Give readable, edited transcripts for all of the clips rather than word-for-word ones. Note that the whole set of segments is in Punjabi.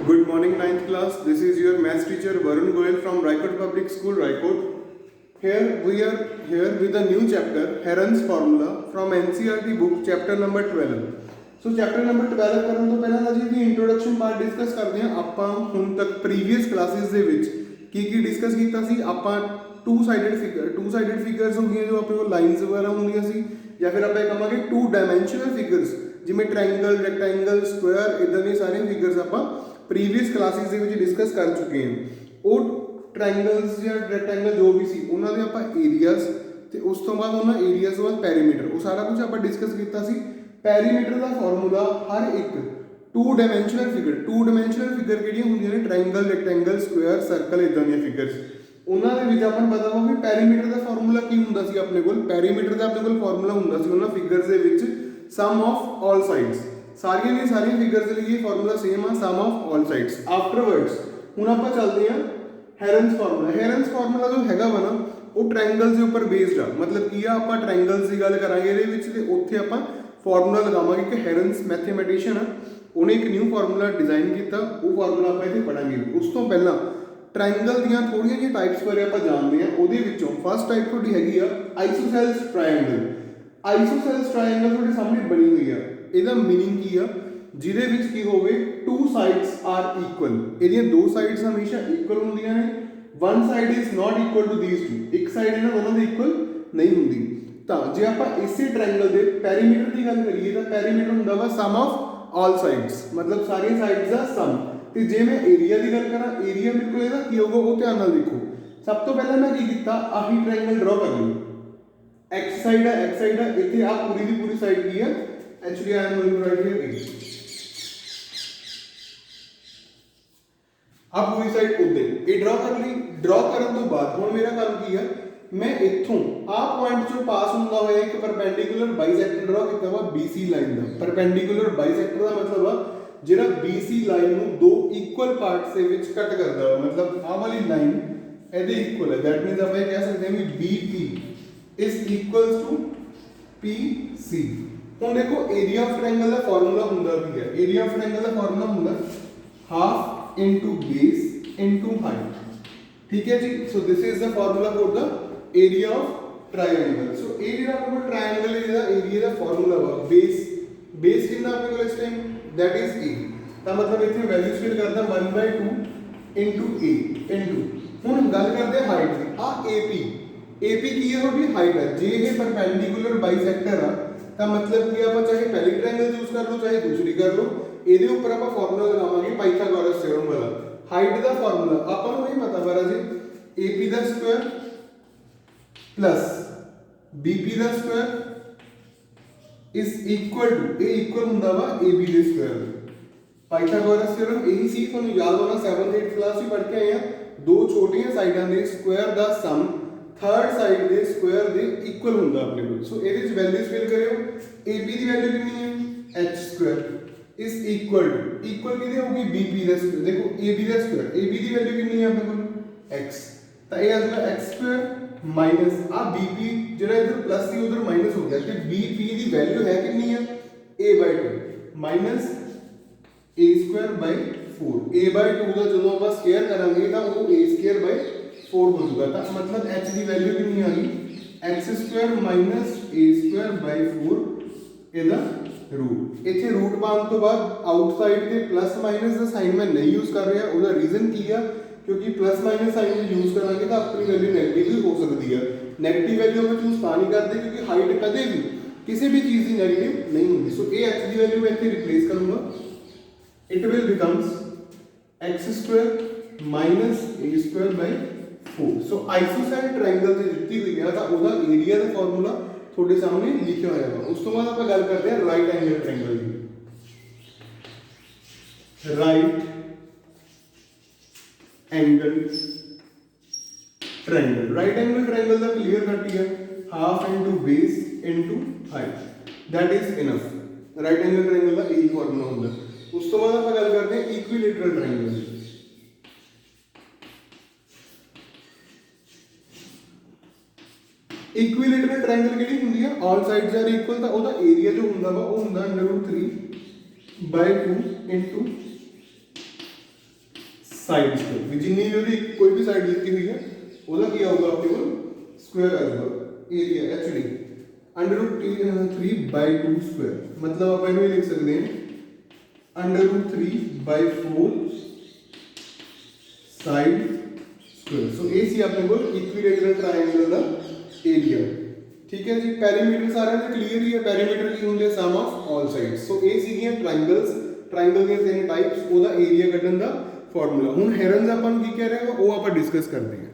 Good morning, ninth class. This is your maths teacher Varun Goyal from Raikot Public School, Raikot. Here we are here with a new chapter, Heron's Formula from NCERT book, chapter number 12. So chapter number 12 ਕਰਨ ਤੋਂ ਪਹਿਲਾਂ ਨਾ ਜੀ ਦੀ ਇੰਟਰੋਡਕਸ਼ਨ ਪਾਰਟ ਡਿਸਕਸ ਕਰਦੇ ਹਾਂ। ਆਪਾਂ ਹੁਣ ਤੱਕ ਪ੍ਰੀਵੀਅਸ ਕਲਾਸਿਸ ਦੇ ਵਿੱਚ ਕੀ ਡਿਸਕਸ ਕੀਤਾ ਸੀ। ਆਪਾਂ ਟੂ ਸਾਈਡਡ ਫਿਗਰਸ ਹੁੰਦੀਆਂ ਜੋ ਆਪਣੇ ਕੋਲ ਲਾਈਨਸ ਵਗੈਰਾ ਹੁੰਦੀਆਂ ਸੀ, ਜਾਂ ਫਿਰ ਆਪਾਂ ਇਹ ਕਹਾਂਗੇ ਟੂ ਡਾਇਮੈਂਸ਼ਨਲ ਫਿਗਰਸ ਜਿਵੇਂ ਟ੍ਰਾਇੰਗਲ, ਰੈਕਟੈਂਗਲ, ਸਕੁਆਇਰ, ਇਦਾਂ ਦੀਆਂ ਸਾਰੀਆਂ ਫਿਗਰਸ ਆਪਾਂ ਪ੍ਰੀਵੀਅਸ ਕਲਾਸਿਸ ਦੇ ਵਿੱਚ ਡਿਸਕਸ ਕਰ ਚੁੱਕੇ ਹਾਂ। ਉਹ ਟ੍ਰਾਇੰਗਲਸ ਜਾਂ ਰੈਕਟੈਂਗਲ ਜੋ ਵੀ ਸੀ ਉਹਨਾਂ ਦੇ ਆਪਾਂ ਏਰੀਆਜ਼ ਤੇ ਉਸ ਤੋਂ ਬਾਅਦ ਉਹਨਾਂ ਏਰੀਆਜ਼ ਤੋਂ ਬਾਅਦ ਪੈਰੀਮੀਟਰ, ਉਹ ਸਾਰਾ ਕੁਝ ਆਪਾਂ ਡਿਸਕਸ ਕੀਤਾ ਸੀ। ਪੈਰੀਮੀਟਰ ਦਾ ਫਾਰਮੂਲਾ ਹਰ ਇੱਕ ਟੂ ਡਾਇਮੈਂਸ਼ਨਲ ਫਿਗਰ ਕਿਹੜੀਆਂ ਹੁੰਦੀਆਂ ਨੇ, ਟ੍ਰਾਇੰਗਲ, ਰੈਕਟੈਂਗਲ, ਸਕੁਆਇਰ, ਸਰਕਲ, ਇਦਾਂ ਦੀਆਂ ਫਿਗਰਸ, ਉਹਨਾਂ ਦੇ ਵਿੱਚ ਆਪਾਂ ਨੂੰ ਪਤਾ ਵਾ ਵੀ ਪੈਰੀਮੀਟਰ ਦਾ ਫਾਰਮੂਲਾ ਕੀ ਹੁੰਦਾ ਸੀ। ਆਪਣੇ ਕੋਲ ਪੈਰੀਮੀਟਰ ਦਾ ਆਪਣੇ ਕੋਲ ਫਾਰਮੂਲਾ ਹੁੰਦਾ ਸੀ ਉਹਨਾਂ ਫਿਗਰਸ ਦੇ ਵਿੱਚ ਸਮ ਆਫ ਆਲ ਸਾਈਡਸ। ਸਾਰੀਆਂ ਦੀਆਂ ਸਾਰੀਆਂ ਫਿਗਰਸ ਦੇ ਲਈ ਇਹ ਫਾਰਮੂਲਾ ਸੇਮ ਆ, ਸਮ ਆਫ ਆਲ ਸਾਈਡਸ। ਆਫਟਰਵਰਡਸ ਹੁਣ ਆਪਾਂ ਚੱਲਦੇ ਹਾਂ ਹੈਰਨਸ ਫਾਰਮੂਲਾ। ਹੈਰਨਸ ਫਾਰਮੂਲਾ ਜੋ ਹੈਗਾ ਵਾ ਨਾ ਉਹ ਟ੍ਰਾਇੰਗਲਸ ਦੇ ਉੱਪਰ ਬੇਸਡ ਆ। ਮਤਲਬ ਕੀ ਆ, ਆਪਾਂ ਟ੍ਰਾਇੰਗਲਸ ਦੀ ਗੱਲ ਕਰਾਂਗੇ ਇਹਦੇ ਵਿੱਚ ਤੇ ਉੱਥੇ ਆਪਾਂ ਫਾਰਮੂਲਾ ਲਗਾਵਾਂਗੇ ਕਿ ਹੈਰਨਸ ਮੈਥਮੈਟੀਸ਼ੀਅਨ ਆ, ਉਹਨੇ ਇੱਕ ਨਿਊ ਫਾਰਮੂਲਾ ਡਿਜ਼ਾਈਨ ਕੀਤਾ, ਉਹ ਫਾਰਮੂਲਾ ਆਪਾਂ ਇੱਥੇ ਪੜਾਂਗੇ। ਉਸ ਤੋਂ ਪਹਿਲਾਂ ਟ੍ਰਾਇੰਗਲ ਦੀਆਂ ਥੋੜੀਆਂ ਜਿਹੀਆਂ ਟਾਈਪਸ ਬਾਰੇ ਆਪਾਂ ਜਾਣਦੇ ਹਾਂ। ਉਹਦੇ ਵਿੱਚੋਂ ਫਸਟ ਟਾਈਪ ਤੁਹਾਡੀ ਹੈਗੀ ਆ ਆਈਸੋਸੈਲਸ ਟ੍ਰਾਇੰਗਲ। ਆਈਸੋਸੈਲਸ ਟ੍ਰਾਇੰਗਲ ਤੁਹਾਡੇ ਸਾਹਮਣੇ ਬਣੀ ਹੋਈ ਆ। ਇਹਦਾ ਮੀਨਿੰਗ ਕੀ ਆ, ਜਿਹਦੇ ਵਿੱਚ ਕੀ ਹੋਵੇ ਟੂ ਸਾਈਡਸ ਆਰ ਇਕੁਅਲ। ਇਹਦੀਆਂ ਦੋ ਸਾਈਡਸ ਹਮੇਸ਼ਾ ਇਕੁਅਲ ਹੁੰਦੀਆਂ ਨੇ। One side is not equal to these two, ਇੱਕ ਸਾਈਡ ਇਹਨਾਂ ਦੋਨਾਂ ਦੇ ਇਕੁਅਲ ਨਹੀਂ ਹੁੰਦੀ। ਤਾਂ ਜੇ ਆਪਾਂ ਇਸੇ ਟ੍ਰਾਇੰਗਲ ਦੇ ਪੈਰੀਮੀਟਰ ਦੀ ਗੱਲ ਕਰੀਏ ਤਾਂ ਪੈਰੀਮੀਟਰ ਹੁੰਦਾ ਵਾ ਸਮ ਆਫ ਆਲ ਸਾਈਡਸ, ਮਤਲਬ ਸਾਰੀਆਂ ਸਾਈਡਸ ਦਾ ਸਮ। ਤੇ ਜੇ ਮੈਂ ਏਰੀਆ ਦੀ ਗੱਲ ਕਰਾਂ, ਏਰੀਆ ਮੇਰੇ ਕੋਲ ਇਹਦਾ ਕੀ ਹੋਊਗਾ ਉਹ ਧਿਆਨ ਨਾਲ ਦੇਖੋ। ਸਭ ਤੋਂ ਪਹਿਲਾਂ ਮੈਂ ਕੀ ਕੀਤਾ, ਆਹੀ ਟ੍ਰਾਇੰਗਲ ਡਰਾ ਕਰ ਲਈ। ਐਕਸ ਸਾਈਡ ਆ, ਇੱਥੇ ਆ ਪੂਰੀ ਦੀ ਪੂਰੀ ਸਾਈਡ ਕੀ ਆ, actually I am going to write here ਆ ਪੂਰੀ ਸਾਈਡ ਉੱਤੇ ਇਹ ਡਰਾ ਕਰ ਲਈ। ਡਰਾ ਕਰਨ ਤੋਂ ਬਾਅਦ ਹੁਣ ਮੇਰਾ ਕੰਮ ਕੀ ਆ, ਮੈਂ ਇੱਥੋਂ ਆਹ ਪੁਆਇੰਟ ਚੋਂ ਪਾਸ ਹੁੰਦਾ ਹੋਇਆ ਇੱਕ ਪਰਪੈਂਡੀਕੂਲਰ ਬਾਈਸੈਕਟਰ ਡਰਾ ਕੀਤਾ ਵਾ BC ਲਾਈਨ ਦਾ। ਪਰਪੈਂਡੀਕੂਲਰ ਬਾਈਸੈਕਟਰ ਦਾ ਮਤਲਬ ਆ ਜਿਹੜਾ BC ਲਾਈਨ ਨੂੰ ਦੋ ਇਕੁਅਲ ਪਾਰਟਸ ਦੇ ਵਿੱਚ ਕੱਟ ਕਰਦਾ ਵਾ। ਮਤਲਬ ਆਹ ਵਾਲੀ ਲਾਈਨ ਇਹਦੇ ਇਕੁਅਲ ਹੈ। ਦੈਟ ਮੀਨਸ ਆਪਾਂ ਇਹ ਕਹਿ ਸਕਦੇ ਹਾਂ ਵੀ BP is equals to PC। ਹੁਣ ਦੇਖੋ ਏਰੀਆ ਆਫ ਟ੍ਰਾਇੰਗਲ ਦਾ ਫਾਰਮੂਲਾ ਹੁੰਦਾ ਕੀ ਹੈ। ਏਰੀਆ ਆਫ ਟ੍ਰਾਇੰਗਲ ਦਾ ਫਾਰਮੂਲਾ ਹੁੰਦਾ half into base into height. ਠੀਕ ਹੈ ਜੀ। So this is the formula for the area of triangle. So ਇਹ ਜਿਹੜਾ ਆਪਣੇ ਕੋਲ ਟ੍ਰਾਇੰਗਲ ਇਹਦਾ ਏਰੀਆ ਦਾ ਫਾਰਮੂਲਾ ਵਾ ਬੇਸ ਕਿੰਨਾ ਆਪਣੇ ਕੋਲ ਇਸ ਟਾਈਮ, that is A। ਤਾਂ ਮਤਲਬ ਇੱਥੇ ਵੈਲਿਊ ਫਿਲ ਕਰਦਾ 1/2 ਇਨਟੂ A ਇਨਟੂ। ਹੁਣ ਗੱਲ ਕਰਦੇ ਹਾਂ ਹਾਈਟ ਦੀ। ਆ AP ਕੀ ਹੈ, ਤੁਹਾਡੀ ਹਾਈਟ ਹੈ। ਜੇ ਇਹ ਪਰਪੈਂਡੀਕੂਲਰ ਬਾਈਸੈਕਟਰ ਆ ਤਾਂ ਮਤਲਬ ਕਿ ਆਪਾਂ ਚਾਹੇ ਪਹਿਲੀ ਟ੍ਰਾਇੰਗਲ ਯੂਜ਼ ਕਰ ਲਓ ਚਾਹੇ ਦੂਸਰੀ ਕਰ ਲਓ, ਇਹਦੇ ਉੱਪਰ ਆਪਾਂ ਫਾਰਮੂਲਾ ਲਗਾਵਾਂਗੇ ਪਾਈਥਾਗੋਰਸ ਥਿਓਰਮ ਵਾਲਾ। ਹਾਈਟ ਦਾ ਫਾਰਮੂਲਾ ਆਪਾਂ ਨੂੰ ਇਹ ਪਤਾ ਵਾ ਰਾਜੇ, AP ਦਾ ਸਕੁਆਇਰ ਪਲੱਸ BP ਦਾ ਸਕੁਆਇਰ ਇਜ਼ ਇਕੁਅਲ ਟੂ, ਇਹ ਇਕੁਅਲ ਹੁੰਦਾ ਵਾ AB ਦੇ ਸਕੁਆਇਰ। ਪਾਈਥਾਗੋਰਸ ਥਿਓਰਮ ਇਹੀ ਸੀ, ਤੁਹਾਨੂੰ ਯਾਦ ਹੋਣਾ 7th 8th ਕਲਾਸ ਵਿੱਚ ਪੜ੍ਹ ਕੇ ਆਏ ਆ। ਦੋ ਛੋਟੀਆਂ ਸਾਈਡਾਂ ਦੇ ਸਕੁਆਇਰ ਦਾ ਸਮ ਥਰਡ ਸਾਈਡ ਦੇ ਸਕੁਆਇਰ ਦੇ ਇਕੁਅਲ ਹੁੰਦਾ ਆਪਣੇ ਕੋਲ। ਸੋ ਇਹਦੇ ਵਿੱਚ ਵੈਲਿਊਜ਼ ਫਿਲ ਕਰਿਓ। AB ਦੀ ਵੈਲਿਊ ਕਿੰਨੀ ਹੈ, h ਸਕੁਆਇਰ ਇਜ਼ ਇਕੁਅਲ ਕਿਹਦੇ ਹੋਊਗੀ, BP ਦਾ ਸਕੁਆਇਰ। ਦੇਖੋ AB ਦਾ ਸਕੁਆਇਰ, AB ਦੀ ਵੈਲਿਊ ਕਿੰਨੀ ਹੈ ਆਪਣੇ ਕੋਲ x, ਤਾਂ ਇਹ ਆ ਜਾਊਗਾ x ਸਕੁਆਇਰ ਮਾਈਨਸ ਆ BP ਜਿਹੜਾ ਇਧਰ ਪਲੱਸ ਸੀ ਉਧਰ ਮਾਈਨਸ ਹੋ ਗਿਆ ਤੇ BP ਦੀ ਵੈਲਿਊ ਹੈ ਕਿੰਨੀ ਆ, a/2 minus a square by 4। a/2 ਦਾ ਜਦੋਂ ਆਪਾਂ ਸਕੁਆਇਰ ਕਰਾਂਗੇ ਤਾਂ ਉਹ a ਸਕੁਆਇਰ ਬਾਈ 4 ਹੋ ਜਾਊਗਾ। ਤਾਂ ਮਤਲਬ h ਦੀ ਵੈਲਿਊ ਕਿੰਨੀ ਆ ਗਈ, x square minus a square by 4 ਇਹਦਾ ਰੂਟ। ਇੱਥੇ ਰੂਟ ਪਾਉਣ ਤੋਂ ਬਾਅਦ ਆਊਟਸਾਈਡ ਤੇ ਪਲੱਸ ਮਾਈਨਸ ਦਾ ਸਾਈਨ ਮੈਂ ਨਹੀਂ ਯੂਜ਼ ਕਰ ਰਿਹਾ। ਉਹਦਾ ਰੀਜ਼ਨ ਕੀ ਆ, ਕਿਉਂਕਿ ਪਲੱਸ ਮਾਈਨਸ ਸਾਈਨ ਯੂਜ਼ ਕਰਾਂਗੇ ਤਾਂ ਆਪਣੀ ਵੈਲਿਊ ਨੈਗੇਟਿਵ ਵੀ ਹੋ ਸਕਦੀ ਆ। ਨੈਗੇਟਿਵ ਵੈਲਿਊ ਆਪਾਂ ਚੂਜ਼ ਤਾਂ ਨਹੀਂ ਕਰਦੇ ਕਿਉਂਕਿ ਹਾਈਟ ਕਦੇ ਵੀ ਕਿਸੇ ਵੀ ਚੀਜ਼ ਦੀ ਨੈਗੇਟਿਵ ਨਹੀਂ ਹੁੰਦੀ। ਸੋ ਇਹ h ਦੀ ਵੈਲਿਊ ਮੈਂ ਇੱਥੇ ਰਿਪਲੇਸ ਕਰੂੰਗਾ। It will becomes x square minus a square by 4। So isosceles triangle ਤੇ ਦਿੱਤੀ ਹੋਈ ਹੈ ਤਾਂ ਉਹਦਾ ਏਰੀਆ ਦਾ ਫਾਰਮੂਲਾ ਤੁਹਾਡੇ ਸਾਹਮਣੇ ਲਿਖਿਆ ਹੋਇਆ ਹੈ। ਉਸ ਤੋਂ ਬਾਅਦ ਆਪਾਂ ਗੱਲ ਕਰਦੇ ਹਾਂ ਰਾਈਟ ਐਂਗਲ ਟ੍ਰਾਇੰਗਲ ਦੀ। ਰਾਈਟ ਐਂਗਲ ਟ੍ਰਾਇੰਗਲ ਦਾ ਕਲੀਅਰ ਕੱਟ ਹੀ ਹੈ, half into base into height, that is enough। Right angle triangle ਦਾ ਇਹੀ ਫਾਰਮੂਲਾ ਹੁੰਦਾ। ਉਸ ਤੋਂ ਬਾਅਦ ਆਪਾਂ ਗੱਲ ਕਰਦੇ ਹਾਂ ਇਕੁਇਲੇਟਰਲ ਟ੍ਰਾਇੰਗਲ ਦੀ। ਇਕੁਇਲੇਟਰਲ ਟ੍ਰਾਇੰਗਲ ਕਿਹੜੀ ਹੁੰਦੀ ਆ, ਆਲ ਸਾਈਡਸ ਆਰ ਇਕੁਅਲ, ਤਾਂ ਉਹਦਾ ਏਰੀਆ ਜੋ ਹੁੰਦਾ ਵਾ ਉਹ ਹੁੰਦਾ √3/2 ਇਨਟੂ साइड स्क्वायर भी जिन्नी भी ਉਹਦੀ कोई भी साइड ਦਿੱਤੀ ਹੋਈ ਹੈ ਉਹਦਾ ਕੀ ਆਊਗਾ ਆਪਣੇ ਕੋਲ स्क्वायर आ जाएगा एरिया एक्चुअली √3/2 स्क्वायर मतलब आप ਇਹਨੂੰ ਲਿਖ ਸਕਦੇ ਹਾਂ √3/4 साइड स्क्वायर सो ਇਹ ਸੀ ਆਪਣੇ ਕੋਲ ਇਕੁਇਲੇਟਰਲ ਟ੍ਰਾਇੰਗਲ ਦਾ ਏਰੀਆ ठीक है जी ਪੈਰੀਮੀਟਰ ਸਾਰਿਆਂ ਦੇ ਕਲੀਅਰ ਹੀ ਹੈ ਪੈਰੀਮੀਟਰ ਕੀ ਹੁੰਦੇ ਸਮ ਆਫ ਆਲ ਸਾਈਡਸ ਸੋ ਇਹ ਸੀਗੀਆਂ ਟ੍ਰਾਇੰਗਲ ਦੀਆਂ ਤਿੰਨ ਟਾਈਪਸ ਉਹਦਾ ਏਰੀਆ ਕੱਢਣ ਦਾ ਫਾਰਮੂਲਾ ਹੁਣ ਹੈਰਨਸ ਆਪਾਂ ਨੂੰ ਕੀ ਕਹਿ ਰਹੇ ਹਾਂ ਉਹ ਆਪਾਂ ਡਿਸਕਸ ਕਰਦੇ ਹਾਂ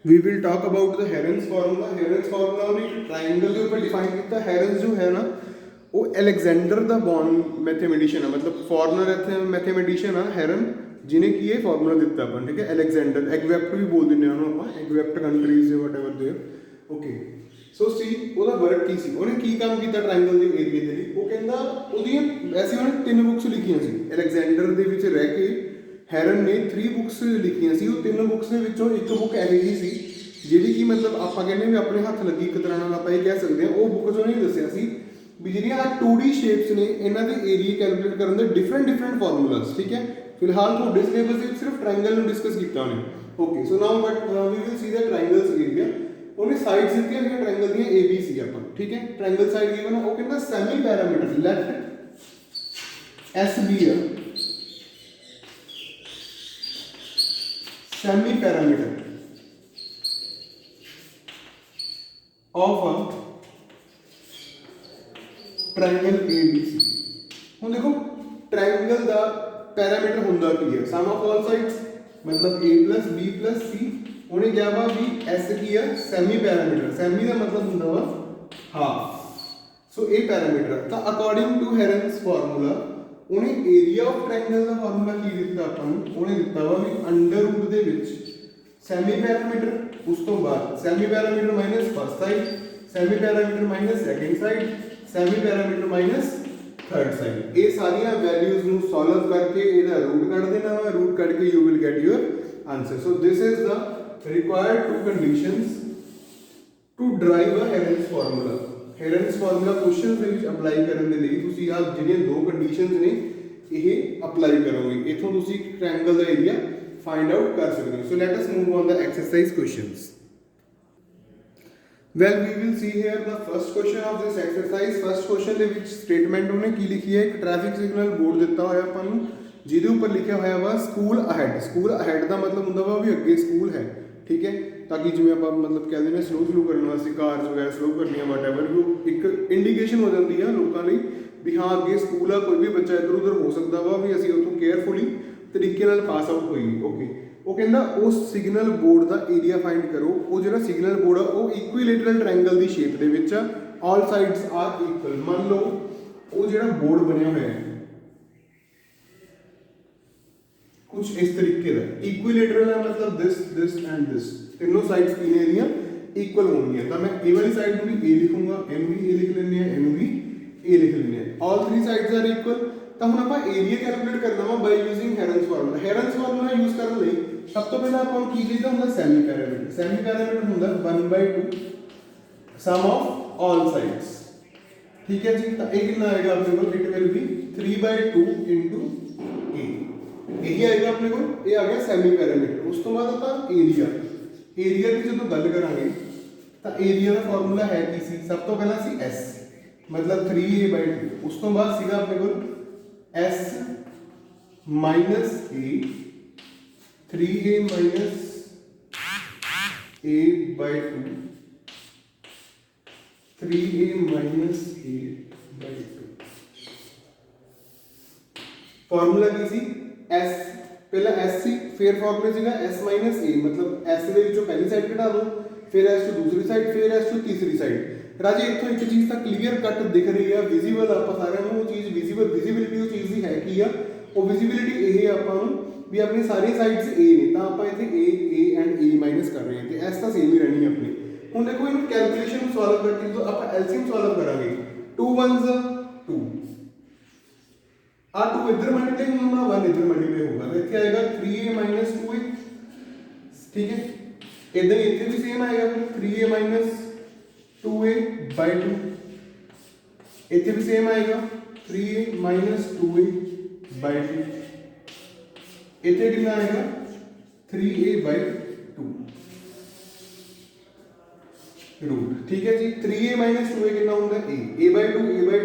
we will talk about the Heron's formula ਉਹਨੇ ट्रायंगल ਦੇ ਉੱਪਰ ਡਿਫਾਈਨ ਕੀਤਾ ਹੈਰਨਸ ਜੋ ਹੈ ਨਾ ਉਹ ਅਲੈਗਜ਼ੈਂਡਰ ਦਾ ਬੌਰਨ ਮੈਥਮੈਟੀਸ਼ੀਅਨ ਹੈ ਮਤਲਬ ਫੋਰਨਰ ਇੱਥੇ ਮੈਥਮੈਟੀਸ਼ੀਅਨ ਆ ਹੈਰਨ ਜਿਹਨੇ ਕੀ ਇਹ ਫਾਰਮੂਲਾ ਦਿੱਤਾ ਆਪਾਂ ਠੀਕ ਹੈ ਅਲੈਗਜ਼ੈਂਡਰ ਐਗਵੈਪਟ ਵੀ ਬੋਲ ਦਿੰਦੇ ਆ ਉਹਨੂੰ ਆਪਾਂ ਐਗਵੈਪਟ ਕੰਟਰੀਜ਼ ਦੇ ਵਟਐਵਰ ਦੇ ਓਕੇ ਸੋ ਸੀ ਉਹਦਾ ਵਰਕ ਕੀ ਸੀ ਉਹਨੇ ਕੀ ਕੰਮ ਕੀਤਾ ਟ੍ਰਾਇੰਗਲ ਦੇ ਏਰੀਆ ਦੇ ਲਈ ਉਹ ਕਹਿੰਦਾ ਉਹਦੀਆਂ ਵੈਸੇ ਉਹਨੇ 3 ਬੁੱਕਸ ਲਿਖੀਆਂ ਸੀ ਅਲੈਗਜ਼ੈਂਡਰ ਦੇ ਵਿੱਚ ਰਹਿ ਕੇ ਹੈਰਨ ਨੇ 3 ਬੁੱਕਸ ਲਿਖੀਆਂ ਸੀ ਉਹ 3 ਬੁੱਕਸ ਦੇ ਵਿੱਚੋਂ ਇੱਕ ਬੁੱਕ ਇਹੋ ਜਿਹੀ ਸੀ ਜਿਹੜੀ ਕਿ ਮਤਲਬ ਆਪਾਂ ਕਹਿੰਦੇ ਵੀ ਆਪਣੇ ਹੱਥ ਲੱਗੀ ਇੱਕ ਤਰ੍ਹਾਂ ਨਾਲ ਆਪਾਂ ਇਹ ਕਹਿ ਸਕਦੇ ਹਾਂ ਉਹ ਬੁੱਕ 'ਚ ਉਹਨੇ ਦੱਸਿਆ ਸੀ ਵੀ ਜਿਹੜੀਆਂ ਆ 2D ਸ਼ੇਪਸ ਨੇ ਇਹਨਾਂ ਦੇ ਏਰੀਆ ਕੈਲਕੂਲੇਟ ਕਰਨ ਦੇ ਡਿਫਰੈਂਟ ਫਾਰਮੂਲਾਸ ਠੀਕ ਹੈ ਫਿਲਹਾਲ ਤੁਹਾਡੇ ਸਿਲੇਬਸ ਵਿੱਚ ਸਿਰਫ ਟ੍ਰਾਇੰਗਲ ਨੂੰ ਡਿਸਕਸ ਕੀਤਾ ਉਹਨੇ okay so now but we will see ਦਾ ਟ੍ਰਾਇੰਗਲਸ ਏਰੀਆ ਉਹਨੇ ਸਾਈਡਸ ਦਿੱਤੀਆਂ ਹੋਈਆਂ ਟ੍ਰਾਇੰਗਲ ਦੀਆਂ ABC ਆਪਾਂ ਠੀਕ ਹੈ ਟ੍ਰਾਇੰਗਲ ਸਾਈਡ ਗਿਵਨ ਉਹ ਕਹਿੰਦਾ semi perimeter let S be a semi parameter of a triangle ABC ਹੁਣ ਦੇਖੋ ट्रायंगल ਦਾ ਪੈਰਾਮੀਟਰ ਹੁੰਦਾ ਕੀ ਹੈ ਸਮ ਆਫ ਆਲ ਸਾਈਡਸ ਮਤਲਬ a b c ਉਹਨੇ ਕਿਹਾ ਵਾ ਵੀ s ਕੀ ਹੈ ਸੈਮੀ ਪੈਰਾਮੀਟਰ ਸੈਮੀ ਦਾ ਮਤਲਬ ਹੁੰਦਾ ਵਾ ਹਾਫ ਸੋ ਇਹ ਪੈਰਾਮੀਟਰ ਤਾਂ ਅਕੋਰਡਿੰਗ ਟੂ ਹੈਰਨਸ ਫਾਰਮੂਲਾ ਉਹਨੇ ਏਰੀਆ ਆਫ ਟ੍ਰਾਇੰਗਲ ਦਾ ਫਾਰਮੂਲਾ ਕੀ ਦਿੱਤਾ ਆਪਾਂ ਨੂੰ ਉਹਨੇ ਦਿੱਤਾ ਵਾ ਵੀ ਅੰਡਰ ਰੂਟ ਦੇ ਵਿੱਚ ਸੈਮੀ ਪੈਰਾਮੀਟਰ ਉਸ ਤੋਂ ਬਾਅਦ semi parameter minus first side semi parameter minus second side semi parameter minus third side ये सारियां वैल्यूज ਨੂੰ ਸੋਲਵ ਕਰਕੇ ਇਹਦਾ ਰੂਟ ਕੱਢ ਦੇਣਾ ਵਾ ਰੂਟ ਕੱਢ ਕੇ you will get your answer so this is the required two conditions to derive a Heron's formula Heron's formula questions ਦੇ ਵਿੱਚ ਅਪਲਾਈ ਕਰਨ ਦੇ ਲਈ ਤੁਸੀਂ ਆ ਜਿਹੜੀਆਂ ਦੋ ਕੰਡੀਸ਼ਨਸ ਨੇ ਇਹ ਅਪਲਾਈ ਕਰੋਗੇ ਇਥੋਂ ਤੁਸੀਂ ਟ੍ਰਾਇੰਗਲ ਦਾ ਏਰੀਆ ਫਾਈਂਡ ਆਊਟ ਕਰ ਸਕਦੇ ਹੋ ਸੋ let us move on the exercise questions Well, we will see here the first question of this exercise. First question ਦੇ ਵਿੱਚ statement ਉਹਨੇ ਕੀ ਲਿਖੀ ਹੈ ਇੱਕ ਟ੍ਰੈਫਿਕ ਸਿਗਨਲ ਬੋਰਡ ਦਿੱਤਾ ਹੋਇਆ ਆਪਾਂ ਨੂੰ ਜਿਹਦੇ ਉੱਪਰ ਲਿਖਿਆ ਹੋਇਆ ਵਾ ਸਕੂਲ ਅਹੈਡ ਦਾ ਮਤਲਬ ਹੁੰਦਾ ਵਾ ਵੀ ਅੱਗੇ ਸਕੂਲ ਹੈ ਠੀਕ ਹੈ ਤਾਂ ਕਿ ਜਿਵੇਂ ਆਪਾਂ ਮਤਲਬ ਕਹਿੰਦੇ ਨੇ ਸਲੋ ਕਰਨ ਵਾਸਤੇ ਕਾਰਸ ਵਗੈਰਾ ਸਲੋ ਕਰਨੀਆਂ ਵਾਟਐਵਰ ਵੀ ਇੱਕ ਇੰਡੀਕੇਸ਼ਨ ਹੋ ਜਾਂਦੀ ਆ ਲੋਕਾਂ ਲਈ ਵੀ ਹਾਂ ਅੱਗੇ ਸਕੂਲ ਆ ਕੋਈ ਵੀ ਬੱਚਾ ਇੱਧਰ ਉੱਧਰ ਹੋ ਸਕਦਾ ਵਾ ਵੀ ਅਸੀਂ ਉੱਥੋਂ ਕੇਅਰਫੁਲੀ ਤਰੀਕੇ ਨਾਲ ਪਾਸ ਆਊਟ ਹੋਈਏ ਓਕੇ ਉਹ ਕਹਿੰਦਾ ਉਸ ਸਿਗਨਲ ਬੋਰਡ ਦਾ ਏਰੀਆ ਫਾਈਂਡ ਕਰੋ ਉਹ ਜਿਹੜਾ ਸਿਗਨਲ ਬੋਰਡ ਆ ਉਹ ਇਕੁਇਲੇਟਰਲ ਟ੍ਰਾਇੰਗਲ ਦੀ ਸ਼ੇਪ ਦੇ ਵਿੱਚ ਆ ਆਲ ਸਾਈਡਸ ਆਰ ਇਕੁਅਲ ਮੰਨ ਲਓ ਉਹ ਜਿਹੜਾ ਬੋਰਡ ਬਣਿਆ ਹੋਇਆ ਹੈ ਕੁਝ ਇਸ ਤਰੀਕੇ ਦਾ ਇਕੁਇਲੇਟਰਲ ਹੈ ਮਤਲਬ ਦਿਸ ਐਂਡ ਦਿਸ ਤਿੰਨੋਂ ਸਾਈਡਸ ਕੀ ਨੇ ਇਹਦੀਆਂ ਇਕੁਅਲ ਹੋਣਗੀਆਂ ਤਾਂ ਮੈਂ ਇਹ ਵਾਲੀ ਸਾਈਡ ਨੂੰ ਵੀ a ਲਿਖੂੰਗਾ ਇਹਨੂੰ ਵੀ a ਲਿਖ ਲੈਂਦੇ ਆ ਇਹਨੂੰ ਵੀ a ਲਿਖ ਲੈਂਦੇ ਆ ਆਲ ਥ੍ਰੀ ਸਾਈਡਸ ਆਰ ਇਕੁਅਲ ਤਾਂ ਹੁਣ ਆਪਾਂ ਏਰੀਆ ਕੈਲਕੂਲੇਟ ਕਰਨਾ ਵਾ ਬਾਈ ਯੂਜ਼ਿੰਗ ਹੈਰਨਸ ਫਾਰਮੂਲਾ ਯੂਜ਼ ਕਰਨ ਲਈ ਸਭ ਤੋਂ ਪਹਿਲਾਂ ਆਪਾਂ ਨੂੰ ਕੀ ਚਾਹੀਦਾ ਹੁੰਦਾ ਸੈਮੀ ਪੈਰਾਮੀਟਰ ਹੁੰਦਾ 1/2 ਸਮ ਆਫ ਆਲ ਸਾਈਡਸ ਠੀਕ ਹੈ ਜੀ ਤਾਂ ਇਹ ਕਿੰਨਾ ਆਏਗਾ ਆਪਣੇ ਕੋਲ it will B 3/2 into a ਇਹ ਆਏਗਾ ਆਪਣੇ ਕੋਲ ਇਹ ਆ ਗਿਆ ਸੈਮੀ ਪੈਰਾਮੀਟਰ ਉਸ ਤੋਂ ਬਾਅਦ ਆਪਾਂ ਏਰੀਆ ਦੀ ਜਦੋਂ ਗੱਲ ਕਰਾਂਗੇ ਤਾਂ ਏਰੀਆ ਦਾ ਫਾਰਮੂਲਾ ਹੈ ਕੀ ਸੀ ਸਭ ਤੋਂ ਪਹਿਲਾਂ ਸੀ s ਮਤਲਬ 3a/2 ਉਸ ਤੋਂ ਬਾਅਦ ਸੀਗਾ ਆਪਣੇ ਕੋਲ s minus a 3a minus a/2 3a minus a/2 formula ਕੀ ਸੀ s ਪਹਿਲਾਂ s ਸੀ ਫਿਰ ਫਾਰਮੂਲਾ ਸੀਗਾ s minus a ਮਤਲਬ s ਦੇ ਵਿੱਚੋਂ ਪਹਿਲੀ ਸਾਈਡ ਘਟਾ ਦੋ ਫਿਰ s ਤੋਂ ਦੂਸਰੀ ਸਾਈਡ ਫਿਰ s ਤੋਂ ਤੀਸਰੀ ਸਾਈਡ ਰਾਜੇ ਇੱਥੋਂ ਇੱਕ ਚੀਜ਼ ਤਾਂ ਕਲੀਅਰ ਕੱਟ ਦਿਖ ਰਹੀ ਆ ਵਿਜ਼ੀਬਲ ਆਪਾਂ ਸਾਰਿਆਂ ਨੂੰ ਉਹ ਚੀਜ਼ ਵਿਜ਼ਿਬਿਲਿਟੀ ਉਹ ਚੀਜ਼ ਦੀ ਹੈ ਕੀ ਆ ਉਹ ਵਿਜ਼ਿਬਿਲਿਟੀ ਇਹ ਆਪਾਂ ਨੂੰ ਵੀ ਆਪਣੀ ਸਾਰੀ ਸਾਈਡਸ a ਨੇ ਤਾਂ ਆਪਾਂ ਇੱਥੇ a ਐਂਡ a ਮਾਈਨਸ ਕਰ ਰਹੇ ਹਾਂ ਤੇ s ਤਾਂ ਸੇਮ ਹੀ ਰਹਿਣੀ ਆਪਣੀ ਹੁਣ ਦੇਖੋ ਇਹਨੂੰ ਕੈਲਕੂਲੇਸ਼ਨ ਨੂੰ ਸੋਲਵ ਕਰਕੇ ਜਦੋਂ ਆਪਾਂ ਐਲਸੀਐਮ ਸੋਲਵ ਕਰਾਂਗੇ 2 1s 2 ਆ 2 ਇੱਧਰ ਮਲਟੀਪਲਾਈ ਹੋਣਾ 1 ਇੱਧਰ ਮਲਟੀਪਲਾਈ ਹੋਊਗਾ ਤਾਂ ਇੱਥੇ ਆਏਗਾ 3a 2a ਠੀਕ ਹੈ ਇਦਾਂ ਹੀ ਇੱਥੇ ਵੀ ਸੇਮ ਆਏਗਾ 3a 2a/2 ਇੱਥੇ ਵੀ ਸੇਮ ਆਏਗਾ 3a 2a/2 बाई 2 इतने कितना आएगा 3a/2 रूट। ठीक है जी 3a - 2a कितना होता है a/2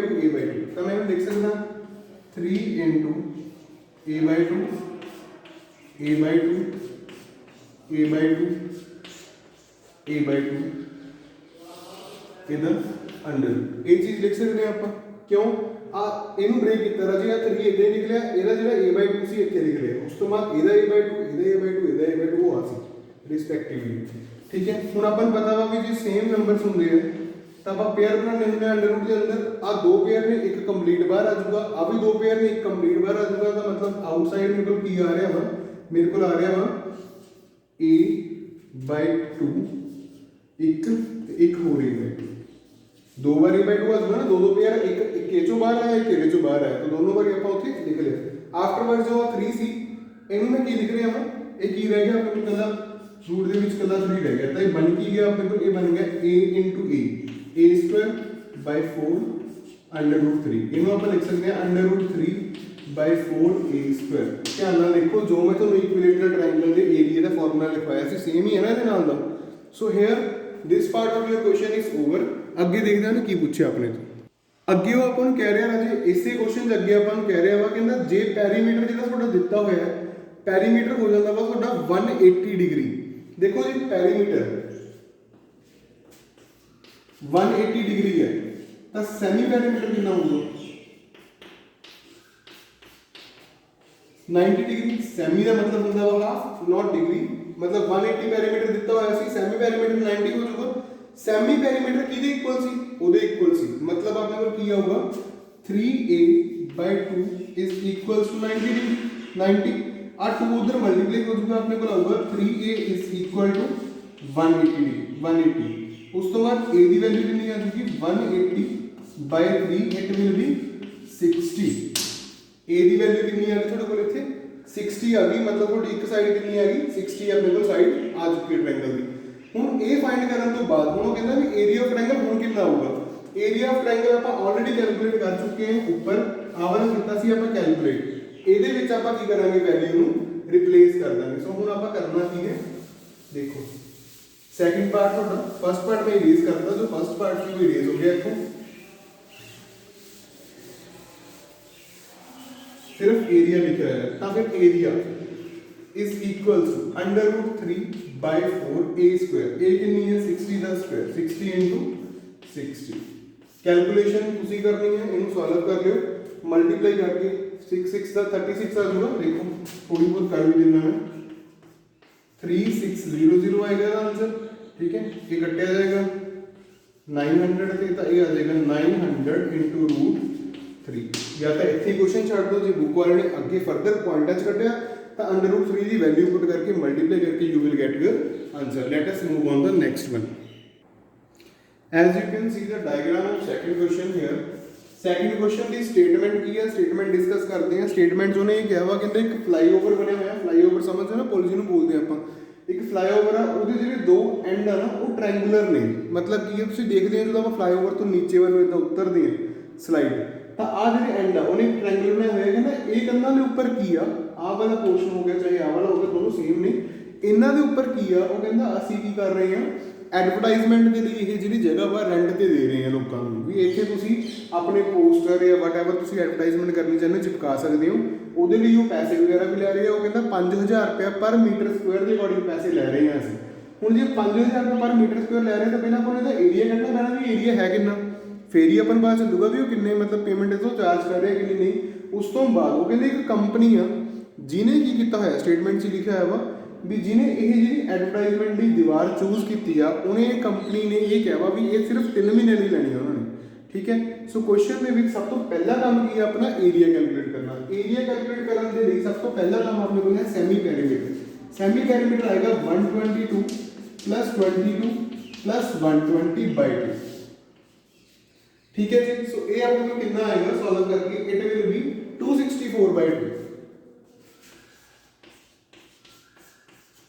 तो मैं लिख सकता 3 × a/2 इधर अंडर ये चीज लिख सकते हैं आप क्यों आ इनू ब्रेक किया राजी 3 इधर निकलिया ਇਹਦਾ ਜਿਹੜਾ a/2 ਸੀ ਇੱਥੇ ਲਿਖ ਲਿਆ ਉਸ ਤੋਂ ਬਾਅਦ ਇਹਦਾ a/2 ਉਹ ਆ ਸੀ ਰਿਸਪੈਕਟਿਵਲੀ। ਠੀਕ ਹੈ ਹੁਣ ਆਪਾਂ ਨੂੰ ਪਤਾ ਵਾ ਵੀ ਜੇ ਸੇਮ ਨੰਬਰਸ ਹੁੰਦੇ ਆ ਤਾਂ ਆਪਾਂ ਪੇਅਰ ਬਣਾਉਂਦੇ ਹੁੰਦੇ ਆ ਅੰਡਰ ਰੂਟ ਦੇ ਅੰਦਰ ਆ ਦੋ ਪੇਅਰ ਨੇ ਇੱਕ ਕੰਪਲੀਟ ਬਾਹਰ ਆ ਜਾਊਗਾ ਆ ਵੀ ਦੋ ਪੇਅਰ ਨੇ ਇੱਕ ਕੰਪਲੀਟ ਬਾਹਰ ਆ ਜਾਊਗਾ ਤਾਂ ਮਤਲਬ ਆਊਟਸਾਈਡ ਮੇਰੇ ਕੋਲ ਕੀ ਆ ਰਿਹਾ ਵਾ ਮੇਰੇ ਕੋਲ ਆ ਰਿਹਾ ਵਾ a/2 ਇੱਕ ਹੋ ਰਹੀ है दो बार a/2 आ जाएगा ना दो पेयर एक ए चो बाहर आया एक ए चो बाहर आया तो दोनों बार ਆਪਾਂ ਉੱਥੇ ਲਿਖ ਲਿਆ ਆਫਟਰਵਰਡ ਜੋ 3 ਸੀ ਇਹਨੂੰ ਮੈਂ ਕੀ ਲਿਖ ਰਿਹਾ ਹਾਂ ਇਹ ਕੀ ਰਹਿ ਗਿਆ ਆਪਣੇ ਕੋਲ ਕੱਲਾ रूट ਦੇ ਵਿੱਚ ਕੱਲਾ 3 ਰਹਿ ਗਿਆ ਤਾਂ ਇਹ ਬਣ ਕੀ ਗਿਆ ਆਪਣੇ ਕੋਲ ਇਹ ਬਣ ਗਿਆ a * a/4 √3 ਇਹਨੂੰ ਆਪਾਂ ਲਿਖ ਸਕਦੇ ਹਾਂ √3/4a²। ਧਿਆਨ ਨਾਲ ਦੇਖੋ ਜੋ ਮੈਂ ਤੁਹਾਨੂੰ ਇਕੁਇਲੇਟਰਲ ਟ੍ਰਾਇੰਗਲ ਦੇ ਏਰੀਆ ਦਾ ਫਾਰਮੂਲਾ ਲਿਖਵਾਇਆ ਸੀ ਸੇਮ ਹੀ ਹੈ ਨਾ ਇਹਦੇ ਨਾਲ ਦਾ। So here this part of your question is over. ਅੱਗੇ ਦੇਖਦੇ ਹਾਂ ਕੀ ਪੁੱਛਿਆ ਆਪਣੇ ਤੋਂ ਅੱਗੇ ਉਹ ਆਪਾਂ ਨੂੰ ਕਹਿ ਰਿਹਾ ਰਾਜੇ ਇਸੇ ਕੁਐਸਚਨ ਦੇ ਅੱਗੇ ਆਪਾਂ ਨੂੰ ਕਹਿ ਰਿਹਾ ਵਾ ਕਹਿੰਦਾ ਜੇ ਪੈਰੀਮੀਟਰ ਜਿਹੜਾ ਤੁਹਾਡਾ ਦਿੱਤਾ ਹੋਇਆ ਹੈ ਪੈਰੀਮੀਟਰ ਹੋ ਜਾਂਦਾ ਵਾ ਤੁਹਾਡਾ 180 ਡਿਗਰੀ। ਦੇਖੋ ਜੀ ਪੈਰੀਮੀਟਰ 180 ਡਿਗਰੀ ਹੈ ਤਾਂ ਸੈਮੀ ਪੈਰੀਮੀਟਰ ਕਿੰਨਾ ਹੋਊਗਾ 90 डिग्री। सैमी का मतलब होता है हाफ नॉट डिग्री मतलब 180 पैरीमीटर दिता होया सी सैमी पैरीमीटर 90 हो जाऊगा। सैमी पैरीमीटर किदे इक्वल सी ओदे इक्वल सी मतलब आपने को किया होगा 3a/2 is equals to 90 degree 90 आ 2 उधर मल्टीप्लाई हो जाऊगा अपने को आऊगा 3a is equal to 180 degree 180 उस तो बाद a दी वैल्यू कितनी आ जाएगी 180/3 it will B 60। a the value ਕਿੰਨੀ ਆ ਗਈ ਤੁਹਾਡੇ ਕੋਲ ਇੱਥੇ 60 ਆ ਗਈ ਮਤਲਬ ਤੁਹਾਡੀ ਇੱਕ ਸਾਈਡ ਕਿੰਨੀ ਆ ਗਈ 60 ਆਪਣੇ ਕੋਲ ਸਾਈਡ ਆ ਚੁੱਕੀ ਹੈ ਟ੍ਰਾਇੰਗਲ ਦੀ। ਹੁਣ ਇਹ ਫਾਈਂਡ ਕਰਨ ਤੋਂ ਬਾਅਦ ਹੁਣ ਉਹ ਕਹਿੰਦਾ ਵੀ ਏਰੀਆ ਆਫ ਟ੍ਰਾਇੰਗਲ ਹੁਣ ਕਿੰਨਾ ਆਊਗਾ। ਏਰੀਆ ਆਫ ਟ੍ਰਾਇੰਗਲ ਆਪਾਂ ਆਲਰੇਡੀ ਕੈਲਕੂਲੇਟ ਕਰ ਚੁੱਕੇ ਹਾਂ ਉੱਪਰ ਆਵਨ ਕੀਤਾ ਸੀ ਆਪਾਂ ਕੈਲਕੂਲੇਟ ਇਹਦੇ ਵਿੱਚ ਆਪਾਂ ਕੀ ਕਰਾਂਗੇ ਵੈਲਿਊ ਨੂੰ ਰਿਪਲੇਸ ਕਰ ਦਾਂਗੇ। ਸੋ ਹੁਣ ਆਪਾਂ ਕਰਨਾ ਕੀ ਹੈ ਦੇਖੋ ਸੈਕਿੰਡ ਪਾਰਟ ਤੁਹਾਡਾ ਫਸਟ ਪਾर्ट में इरेज करता जो फर्स्ट पार्ट की वो इरेज हो गया इथों सिर्फ एरिया लिखा है तो फिर area is equals to √3/4a²। a कितनी है 60 का स्क्वायर 60 * 60 कैलकुलेशन तुसी करनी है इनको सॉल्व कर लियो मल्टीप्लाई करके 6 6 का 36 आ जाएगा। देखो थोड़ी बहुत कर भी देना है 3600 आएगा आंसर। ठीक है ये कटिया जाएगा 900 ਤੇ ਤਾਂ ਇਹ ਆ ਜਾਏਗਾ 900 * √3 या तो इतने क्वेश्चन छड़ दो जो बुक वाले ने अगे फर्दर पॉइंट कटिया तो √3 की वैल्यू पुट करके मल्टीप्लाई करके you will get your answer. Let us move on the next one. As you can see the diagram of second question here. Second question की स्टेटमेंट की है स्टेटमेंट डिस्कस करते हैं। स्टेटमेंट जो ने ये कहा वा कहते एक फ्लाईओवर बनया हुआ फ्लाईओवर समझते ना पुल जिन्होंने बोलते हैं आप एक फ्लाईओवर है वो जो दो एंड है ना वो ट्रायंगुलर ने मतलब की है तुम देखते हैं जो आप फ्लाईओवर तो नीचे वालों इतना उतरते हैं स्लाइड तो आ जो एंड है उन्हें ट्रायंगुलर बनाया हुआ कहना ये कंधा के उपर की आ वाला पोर्शन हो गया चाहे आ वाला हो गया दोनों सेम ने इन्हों के उपर की आ वो कहता असी की कर रहे हैं एडवरटाइजमेंट के लिए ये जी जगह वा रेंट से दे रहे हैं लोगों को भी इतने तुम अपने पोस्टर या वट एवर तुम एडवरटाइजमेंट करनी चाहते हो चिपका सकते हो वो लिए पैसे वगैरह भी लै रहे हैं वो कहता 5000 रुपया पर मीटर स्क्वायर के अकॉर्डिंग पैसे लै रहे हैं असीं हुण जे 5000 रुपये पर मीटर स्क्वायर लै रहे हैं तो पहले अपने का एरिया कढ़ना पैना भी एरिया है कितना फिर ही अपन पता चलूगा भी वो किन्ने मतलब पेमेंट इस चार्ज कर रहे हैं कि नहीं। उस तो बाद वो कहते एक कंपनी आ जिन्हें की किया होया स्टेटमेंट से लिखा है वा भी जिन्हें ये जी एडवरटाइजमेंट की दीवार चूज की उन्हें कंपनी ने ये कहा भी ये सिर्फ 3 महीने लिए लैनी है उन्होंने। ठीक है सो क्वेश्चन में सब तो पहला काम की है अपना एरिया कैलकुलेट करना। एरिया कैलकुलेट करने के लिए सब तो पहला काम अपने को है सैमी पैरीमीटर। सैमी पैरीमीटर आएगा 122 + 22 + 120/2। ठीक है जी सो ये अपने को कितना आएगा सॉल्व करके it will B 264/2।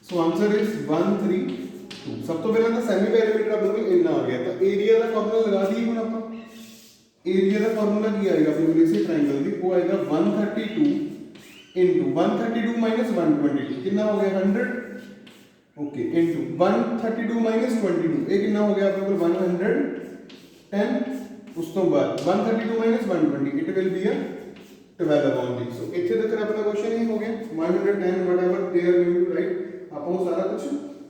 So answer is 132। सब तो पहले तो सैमी पैरीमीटर अपने को इतना आ गया तो एरिया का फार्मूला लगा दिए हुण आप एरिया का फार्मूला की आएगा अपने को इसी ट्रायंगल दी वो आएगा 132 इनटू 132 माइनस 122 कितना हो गया 100 ओके इनटू 132 माइनस 22 ये कितना हो गया अपने को 110 उस तो बाद 132 minus 120 it will be a 12 upon d so इथे तक अपना क्वेश्चन ये हो गया 110 whatever they are going to write आप वो सारा कुछ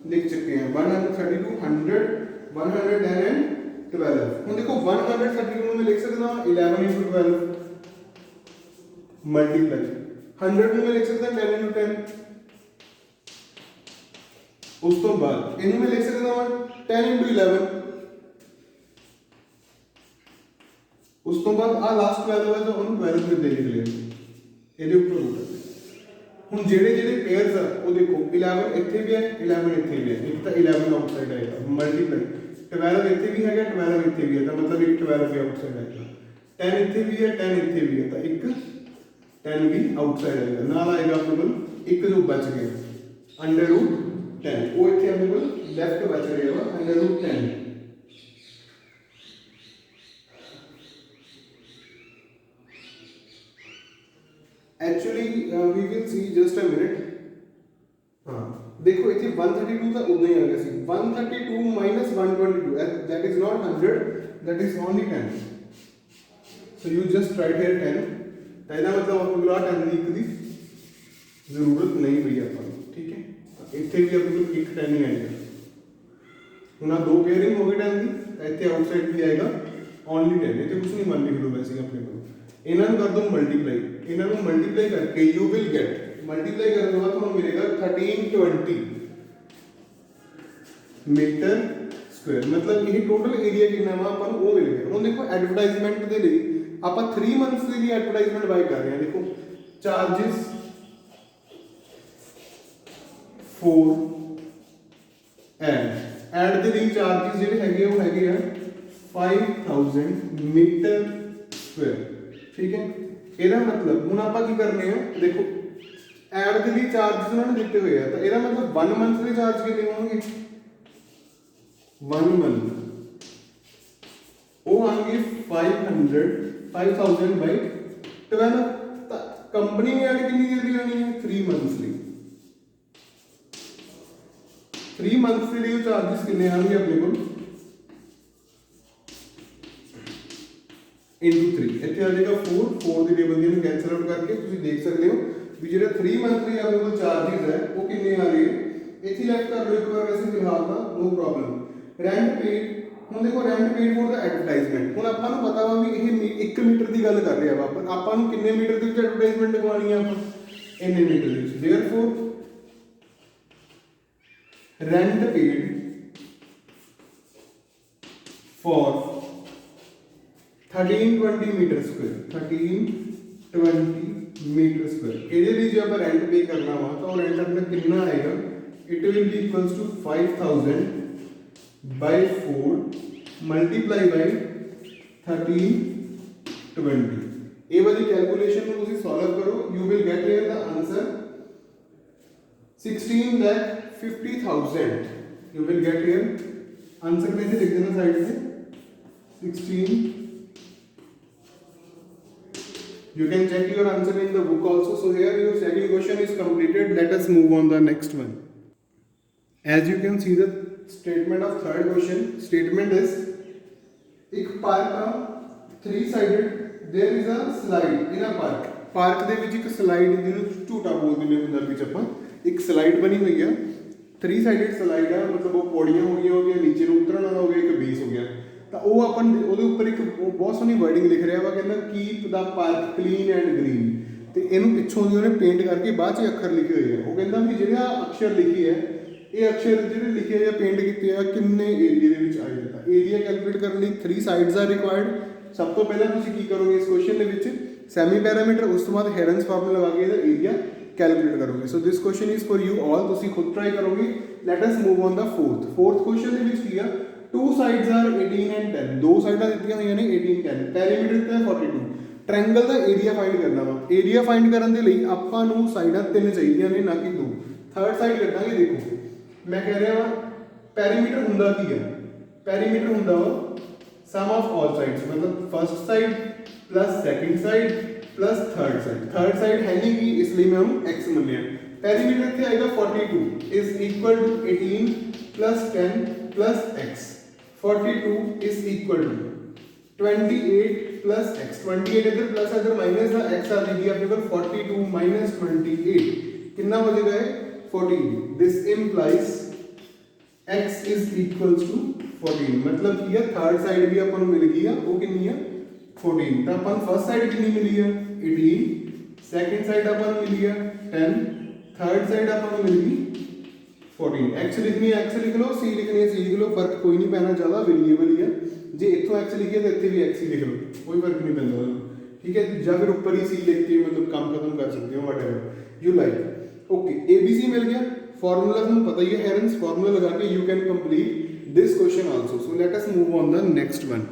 लिख चुके हैं 132 100 110 एंड 12 ਹੁਣ देखो 132 ਨੂੰ मैं लिख सकता हूं 11 into 12 मल्टीप्लाई 100 ਨੂੰ मैं लिख सकता 10 into 10 उस तो बाद इन्हें मैं लिख सकता हूं 10 into 11 उस तो बाद आ लास्ट 12 है तो ਉਹਨੂੰ 12 में दे लिख लिया ਇਹਦੇ ਉੱਪਰ ਰੂਟ ਹੁਣ ਜਿਹੜੇ ਜਿਹੜੇ ਪੇਅਰਸ ਆ ਉਹ ਦੇਖੋ 11 ਇੱਥੇ ਵੀ ਹੈ 11 ਇੱਥੇ ਵੀ ਹੈ ਇੱਕ ਤਾਂ 11 ਆਊਟਸਾਈਡ ਆਏਗਾ ਮਲਟੀਪਲਾਈ 12 ਇੱਥੇ ਵੀ ਹੈਗਾ 12 ਇੱਥੇ ਵੀ ਹੈ ਤਾਂ ਮਤਲਬ ਇੱਕ 12 ਵੀ ਆਊਟਸਾਈਡ ਆਏਗਾ 10 ਇੱਥੇ ਵੀ ਹੈ 10 ਇੱਥੇ ਵੀ ਹੈ ਤਾਂ ਇੱਕ 10 ਵੀ ਆਊਟਸਾਈਡ ਆਏਗਾ ਨਾਲ ਆਏਗਾ ਆਪਣੇ ਕੋਲ ਇੱਕ ਜੋ ਬਚ ਗਿਆ ਅੰਡਰ ਰੂਟ 10 ਉਹ ਇੱਥੇ ਆਪਣੇ ਕੋਲ ਲੈਫਟ ਬਚ ਰਿਹਾ ਵਾ under route 10 actually we will see just a minute हाँ देखो इतने 132 था उतना ही आ गया सी 132 minus 122 that is not 100 that is only 10 so you just write here 10 तो ਇਹਦਾ मतलब आपको ला 10 ਦੀ ਇੱਕ ਦੀ ਜ਼ਰੂਰਤ ਨਹੀਂ ਪਈ ਆਪਾਂ ਨੂੰ ਠੀਕ ਹੈ ਇੱਥੇ ਵੀ ਆਪਣੇ ਕੋਲ ਇੱਕ 10 ਹੀ ਆਏਗਾ ਹੁਣ ਆ ਦੋ ਪੇਅਰਿੰਗ ਹੋ ਗਈ 10 ਦੀ ਤਾਂ ਇੱਥੇ ਆਊਟਸਾਈਡ ਵੀ ਆਏਗਾ ਓਨਲੀ 10 ਇੱਥੇ ਕੁਝ ਨਹੀਂ ਮੰਨ ਲਿਖ ਲਓ ਵੈਸੇ ਆਪਣੇ ਕੋਲ ਇਹਨਾਂ ਨੂੰ ਕਰ ਦੋ ਮਲਟੀਪਲਾਈ ਇਹਨਾਂ ਨੂੰ ਮਲਟੀਪਲਾਈ ਕਰਕੇ ਯੂ ਵਿਲ ਗੈਟ ਮਲਟੀਪਲਾਈ ਕਰਨ ਤੋਂ ਬਾਅਦ ਤੁਹਾਨੂੰ ਮਿਲੇਗਾ 1320 ਮੀਟਰ ਸਕੁਅਰ ਮਤਲਬ ਇਹ ਟੋਟਲ ਏਰੀਆ ਕਿੰਨਾ ਵਾ ਆਪਾਂ ਨੂੰ ਉਹ ਮਿਲ ਗਿਆ ਹੁਣ ਦੇਖੋ ਐਡਵਰਟਾਈਜ਼ਮੈਂਟ ਦੇ ਲਈ ਆਪਾਂ 3 ਮੰਥਸ ਦੇ ਲਈ ਐਡਵਰਟਾਈਜ਼ਮੈਂਟ ਬਾਈ ਕਰ ਰਹੇ ਹਾਂ ਦੇਖੋ ਚਾਰजेस ਫॉर ਐਡ ਦੇ ਲਈ ਚਾਰजेस ਜਿਹੜੇ ਹੈਗੇ ਉਹ ਹੈਗੇ ਆ 5000 ਮੀਟਰ ਸਕੁਅਰ ठीक है ਇਹਦਾ ਮਤਲਬ ਹੁਣ ਆਪਾਂ ਕੀ ਕਰਨੇ ਆ ਦੇਖੋ ਐਡ ਦੇ ਲਈ ਚਾਰजेस ਉਹਨਾਂ ਨੇ ਦਿੱਤੇ ਹੋਏ ਆ ਤਾਂ ਇਹਦਾ ਮਤਲਬ 1 ਮੰਥ ਦੇ ਚਾਰਜ ਕਿੰਨੇ ਹੋਣਗੇ 1 ਮੰਥ ਉਹ ਆਣਗੇ 5000 ਬਾਈ 12 ਤਾਂ ਕੰਪਨੀ ਨੇ ਐਡ ਕਿੰਨੀ ਦੇਰ ਦੀ ਲੈਣੀ ਹੈ 3 ਮੰਥਸ ਲਈ 3 ਮੰਥਸ ਦੇ ਲਈ ਚਾਰजेस ਕਿੰਨੇ ਆਣਗੇ ਆਪਣੇ ਕੋਲ into 3 ਇੱਥੇ ਆ ਜਾਏਗਾ 4 ਦੀ ਟੇਬਲ ਦੀ ਨੂੰ ਕੈਨਸਲ ਆਊਟ ਕਰਕੇ ਤੁਸੀਂ ਦੇਖ ਸਕਦੇ ਹੋ ਵੀ ਜਿਹੜਾ 3 ਮੰਥ ਲਈ ਆਪਣੇ ਕੋਲ ਚਾਰजेस ਹੈ ਉਹ ਕਿੰਨੇ ਆ ਰਹੇ ਇੱਥੇ ਲੈਫਟ ਕਰ ਲਓ ਇੱਕ ਵਾਰ ਵੈਸੇ ਫਿਲਹਾਲ ਤਾਂ ਨੋ ਪ੍ਰੋਬਲਮ ਰੈਂਟ ਪੇਡ ਹੁਣ ਦੇਖੋ rent paid for the advertisement ਹੁਣ ਆਪਾਂ ਨੂੰ ਪਤਾ ਵਾ ਵੀ ਇਹ 1 ਮੀਟਰ ਦੀ ਗੱਲ ਕਰ ਰਿਹਾ ਵਾ ਆਪਾਂ ਨੂੰ ਕਿੰਨੇ ਮੀਟਰ ਦੇ ਵਿੱਚ ਐਡਵਰਟਾਈਜ਼ਮੈਂਟ ਲਗਵਾਉਣੀ ਆ ਆਪਾਂ ਇੰਨੇ ਮੀਟਰ ਦੇ ਵਿੱਚ therefore rent paid for 1320 metre square 1320 metre square ਇਹਦੇ ਲਈ ਜੇ ਆਪਾਂ ਰੈਂਟ ਪੇ ਕਰਨਾ ਵਾ ਤਾਂ ਉਹ ਰੈਂਟ ਆਪਣਾ ਕਿੰਨਾ ਆਏਗਾ it will be equals to 5000 by 4 multiply by 1320 ਇਹ ਵਾਲੀ ਕੈਲਕੂਲੇਸ਼ਨ ਨੂੰ ਤੁਸੀਂ ਸੋਲਵ ਕਰੋ you will get here the answer 16,50,000 you will get here answer में से लिख देना साइड में 16 you can check your answer in the book also so here your second question is completed let us move on the next one as you can see the statement of third question statement is एक park का three sided there is a slide in a park ਦੇ ਵਿੱਚ ਇੱਕ slide ਜਿਹਨੂੰ ਝੂਟਾ ਬੋਲਦੇ ਨੇ ਪੰਜਾਬੀ ਚ ਆਪਾਂ ਇੱਕ slide ਬਣੀ ਹੋਈ ਆ थ्री साइडेड स्लाइड है मतलब वो पौड़ियां हो गई नीचे ਨੂੰ ਉਤਰਨ ਵਾਲਾ ਹੋ ਗਿਆ ਇੱਕ ਬੇਸ ਹੋ ਗਿਆ ਤਾਂ ਉਹ ਆਪਾਂ ਉਹਦੇ ਉੱਪਰ ਇੱਕ ਬਹੁਤ ਸੋਹਣੀ ਵਰਡਿੰਗ ਲਿਖ ਰਿਹਾ ਵਾ ਕਹਿੰਦਾ keep the park clean and green ਤੇ ਇਹਨੂੰ ਪਿੱਛੋਂ ਦੀ ਉਹਨੇ ਪੇਂਟ ਕਰਕੇ ਬਾਅਦ ਚ ਅੱਖਰ ਲਿਖੇ ਹੋਏ ਆ ਉਹ ਕਹਿੰਦਾ ਵੀ ਜਿਹੜਾ ਅਕਸ਼ਰ ਲਿਖੀ ਹੈ ਇਹ ਅਕਸ਼ਰ ਜਿਹੜੇ ਲਿਖੇ ਹੋਏ ਆ ਪੇਂਟ ਕੀਤੇ ਆ ਕਿੰਨੇ ਏਰੀਆ ਦੇ ਵਿੱਚ ਆਏ ਤਾਂ ਏਰੀਆ ਕੈਲਕੂਲੇਟ ਕਰਨ ਲਈ 3 ਸਾਈਡਸ ਆਰ ਰਿਕੁਆਇਰਡ ਸਭ ਤੋਂ ਪਹਿਲਾਂ ਤੁਸੀਂ ਕੀ ਕਰੋਗੇ ਇਸ ਕੁਐਸਚਨ ਦੇ ਵਿੱਚ ਸੈਮੀ ਪੈਰਾਮੀਟਰ ਉਸ ਤੋਂ ਬਾਅਦ ਹੈਰਨਸ ਫਾਰਮੂਲਾ ਲਗਾ ਕੇ ਇਹਦਾ ਏਰੀਆ कैलकुलेट करोगे so this question is for you all तुसी खुद ट्राई करोगे late us move on the fourth question ਦੇ ਵਿੱਚ ਕੀ ਆ टू साइड्स आर 18 एंड 10 दो ਸਾਈਡਾਂ ਦਿੱਤੀਆਂ ਹੋਈਆਂ ਨੇ 18 10 ਪੈਰੀਮੀਟਰ ਦਿੱਤਾ ਹੈ 42 ਟ੍ਰਾਇੰਗਲ ਦਾ ਏਰੀਆ ਫਾਈਂਡ ਕਰਨਾ ਵਾ ਏਰੀਆ ਫਾਈਂਡ ਕਰਨ ਦੇ ਲਈ ਆਪਾਂ ਨੂੰ ਸਾਈਡਾਂ ਤਿੰਨ ਚਾਹੀਦੀਆਂ ਨੇ ਨਾ ਕਿ ਦੋ ਥਰਡ ਸਾਈਡ ਕੱਢਾਂਗੇ ਦੇਖੋ ਮੈਂ ਕਹਿ ਰਿਹਾ ਵਾ ਪੈਰੀਮੀਟਰ ਹੁੰਦਾ ਕੀ ਹੈ ਪੈਰੀਮੀਟਰ ਹੁੰਦਾ ਵਾ ਸਮ ਆਫ ਆਲ ਸਾਈਡਸ मतलब first side plus second side plus third side है नहीं की इसलिए मैं हम x मन्निया पेरीमीटर इत्थे आएगा 42 is equal to 18 plus 10 plus x 42 is equal to 28 plus x 28 इधर प्लस इधर माइनस दा x आ जाएगी अपने को 42 माइनस 28 कितना हो जाएगा 14 this implies x is equals to 14 मतलब कि थर्ड साइड भी अपन मिल गई है वो कितनी है 14 तो अपन फर्स्ट साइड कितनी मिली है 18 सेकंड साइड अपन मिली है 10 थर्ड साइड अपन मिल गई 14 x लिखनी है x लिख लो c लिखनी है c लिख लो फर्क कोई नहीं पैना ज्यादा वेरिएबल ही है जे इथों x लिखिए तो इत्थे भी x ही लिख लो कोई फर्क नहीं पैंदा ठीक है या फिर ऊपर ही c लिख के मतलब काम खत्म कर सकते हो whatever you like okay abc मिल गया फार्मूला तुम्हें पता ही है हेरेंस फार्मूला लगा के you can complete this question also so let us move on the next one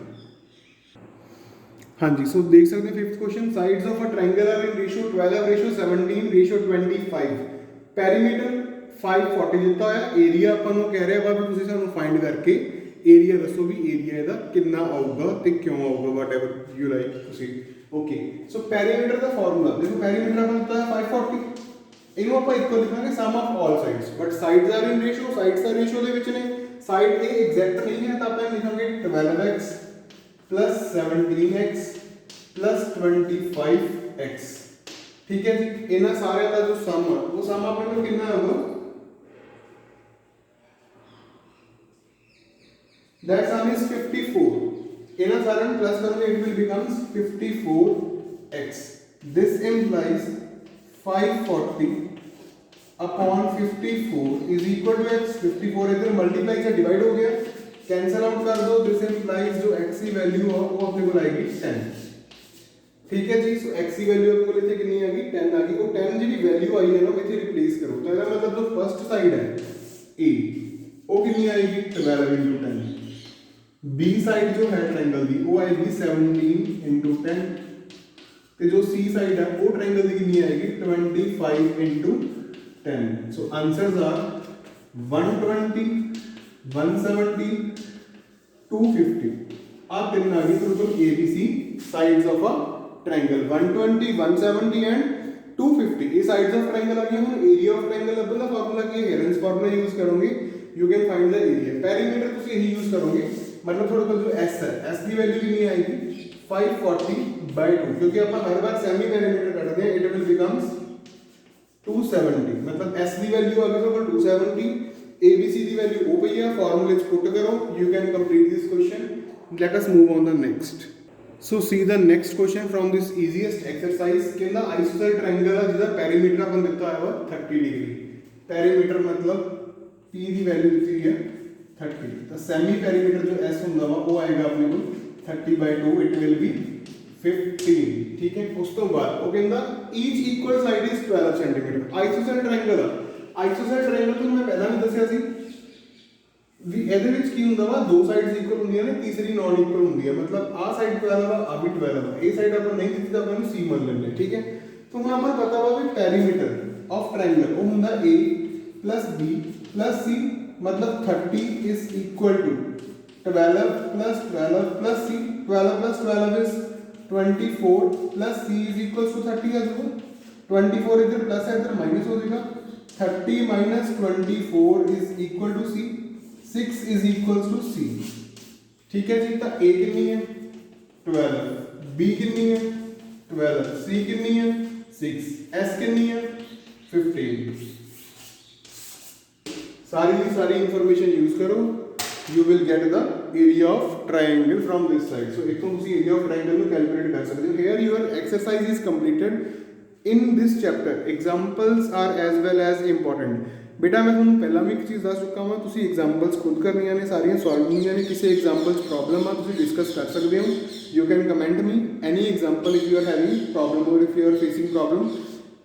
हाँ जी सो देख सकते हैं fifth question sides of a triangle are in ratio 12 ratio 17 ratio 25 perimeter 540 ਦਿੱਤਾ ਹੋਇਆ ਏਰੀਆ ਆਪਾਂ ਨੂੰ ਕਹਿ ਰਿਹਾ ਵਾ ਵੀ ਤੁਸੀਂ ਸਾਨੂੰ ਫਾਈਂਡ ਕਰਕੇ ਏਰੀਆ ਦੱਸੋ ਵੀ ਏਰੀਆ ਇਹਦਾ ਕਿੰਨਾ ਆਊਗਾ ਤੇ ਕਿਉਂ ਆਊਗਾ ਵਾਟਐਵਰ ਯੂ ਲਾਈਕ ਤੁਸੀਂ ਓਕੇ ਸੋ ਪੈਰੀਮੀਟਰ ਦਾ ਫਾਰਮੂਲਾ ਦੇਖੋ ਪੈਰੀਮੀਟਰ ਆਪਾਂ ਦਿੱਤਾ ਹੈ 540 ਇਹਨੂੰ ਆਪਾਂ ਇਕੁਅਲ ਲਿਖਾਂਗੇ sum of all sides but sides are in ratio sides ਦਾ ਰੇਸ਼ੀਓ ਦੇ ਵਿੱਚ ਨੇ ਸਾਈਡ ਇਹ ਐਗਜ਼ੈਕਟ ਨਹੀਂ ਹੈ ਤਾਂ ਆਪਾਂ ਲਿਖਾਂਗੇ 12x plus 17x plus 25x ठीक है जी इन्हां सारे का जो सम है वो सम अपने को कितना होगा that sum is 54 इन्हां सारे में प्लस करोगे it will becomes 54x this implies 540 upon 54 is equal to x 54 इधर मल्टीप्लाई से डिवाइड हो गया कैंसिल आउट कर दो दिस इंप्लाइज जो x की वैल्यू है वो अपने को आएगी 10 ठीक है जी सो x की वैल्यू अपने को इथे कितनी आ गई 10 आ गई वो 10 जी वैल्यू आई है ना इथे रिप्लेस करो तो इसका मतलब जो फर्स्ट साइड है a वो कितनी आएगी 12 * 10 b साइड जो है ट्रायंगल दी वो आएगी 17 * 10 ਤੇ जो c साइड है वो ट्रायंगल दी कितनी आएगी 25 * 10 सो आंसर्स आर 120 170 250 आप तीन आ गई बिल्कुल ABC sides of a triangle 120 170 and 250 ये साइड्स ऑफ ट्रायंगल आ गई हम एरिया ऑफ ट्रायंगल लभन दा फार्मूला की हेरेंस फार्मूला यूज करोगे you can find the area perimeter ਤੁਸੀਂ यही यूज करोगे मतलब ਤੁਹਾਡੇ ਕੋਲ जो S है S ਦੀ वैल्यू कितनी आएगी 540/2 क्योंकि अपन हर बार सेमी पेरीमीटर करते हैं इट विल बिकम्स 270 मतलब S ਦੀ वैल्यू आ गई तो 270 ABC ਦੀ ਵੈਲਿਊ ਉਹ ਪਈ ਆ ਫਾਰਮੂਲੇ ਚ ਪੁੱਟ ਕਰੋ you can complete this question let us move on the next so see the next question from this easiest exercise ਕਹਿੰਦਾ isosceles triangle ਆ ਜਿਹਦਾ ਪੈਰੀਮੀਟਰ ਆਪਾਂ ਦਿੱਤਾ ਹੋਇਆ ਵਾ 30 ਡਿਗਰੀ ਪੈਰੀਮੀਟਰ ਮਤਲਬ P ਦੀ ਵੈਲਿਊ ਦਿੱਤੀ ਹੈ 30 ਤਾਂ ਸੈਮੀ ਪੈਰੀਮੀਟਰ ਜੋ S ਹੁੰਦਾ ਵਾ ਉਹ ਆਏਗਾ ਆਪਣੇ ਕੋਲ 30/2 it will be 15 ਠੀਕ ਹੈ ਉਸ ਤੋਂ ਬਾਅਦ ਉਹ ਕਹਿੰਦਾ each equal side is 12 cm isosceles triangle ਆ आइसोसेलेस ट्रायंगल तो मैं पहला भी दसिया सी ਵੀ ਇਹਦੇ ਵਿੱਚ ਕੀ ਹੁੰਦਾ ਵਾ ਦੋ ਸਾਈਡਸ ਇਕੁਅਲ ਹੁੰਦੀਆਂ ਨੇ ਤੀਸਰੀ ਨਾਨ ਇਕੁਅਲ ਹੁੰਦੀ ਹੈ मतलब ਆ ਸਾਈਡ 12 ਵਾ ਆ ਵੀ 12 ਵਾ ਇਹ ਸਾਈਡ ਆਪਾਂ ਨਹੀਂ ਦਿੱਤੀ ਤਾਂ ਆਪਾਂ ਇਹਨੂੰ c ਮੰਨ ਲੈਂਦੇ ਠੀਕ ਹੈ तो हमें हमें पता वा भी पेरीमीटर ऑफ ट्रायंगल वो ਹੁੰਦਾ a + b + c मतलब 30 is equal to 12 + 12 + c 12 + 12 is 24 + c is equal to 30 आ जाएगा 24 इधर प्लस है इधर माइनस हो जाएगा 30 minus 24 is equal to C 6 is equals to C ठीक है जी तो A कितनी है 12 B कितनी है 12 C कितनी है 6 S कितनी है 15 सारी इंफॉर्मेशन यूज करो you will get the area of triangle from this side so इतों तुसी area of triangle ਨੂੰ कैलकुलेट कर सकते हो here your exercise is completed in this chapter examples are as well as important बेटा मैं ਤੁਹਾਨੂੰ ਪਹਿਲਾਂ ਵੀ ਇੱਕ ਚੀਜ਼ ਦੱਸ ਚੁੱਕਾ ਹਾਂ ਤੁਸੀਂ ਐਗਜ਼ਾਮਪਲਸ ਖੁਦ ਕਰਨੀਆਂ ਨੇ ਸਾਰੀਆਂ ਸੋਲਵ ਕਰਨੀਆਂ ਨੇ ਕਿਸੇ ਐਗਜ਼ਾਮਪਲ 'ਚ ਪ੍ਰੋਬਲਮ ਆ ਤੁਸੀਂ ਡਿਸਕਸ ਕਰ ਸਕਦੇ ਹੋ you can comment me any example if you are having problem or if you are facing problem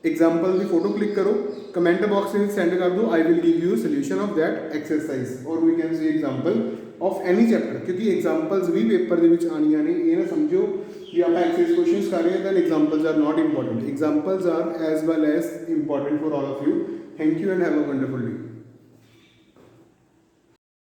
example की फोटो क्लिक करो कमेंट बॉक्स में सेंड कर दो I will give you solution of that exercise और we can see example of any chapter क्योंकि एग्जाम्पल्स भी पेपर के आनिया ने ये ना समझो कि आप एक्सरसाइज क्वेश्चंस कर रहे हैं then examples are not important examples are as well as important for all of you thank you and have a wonderful day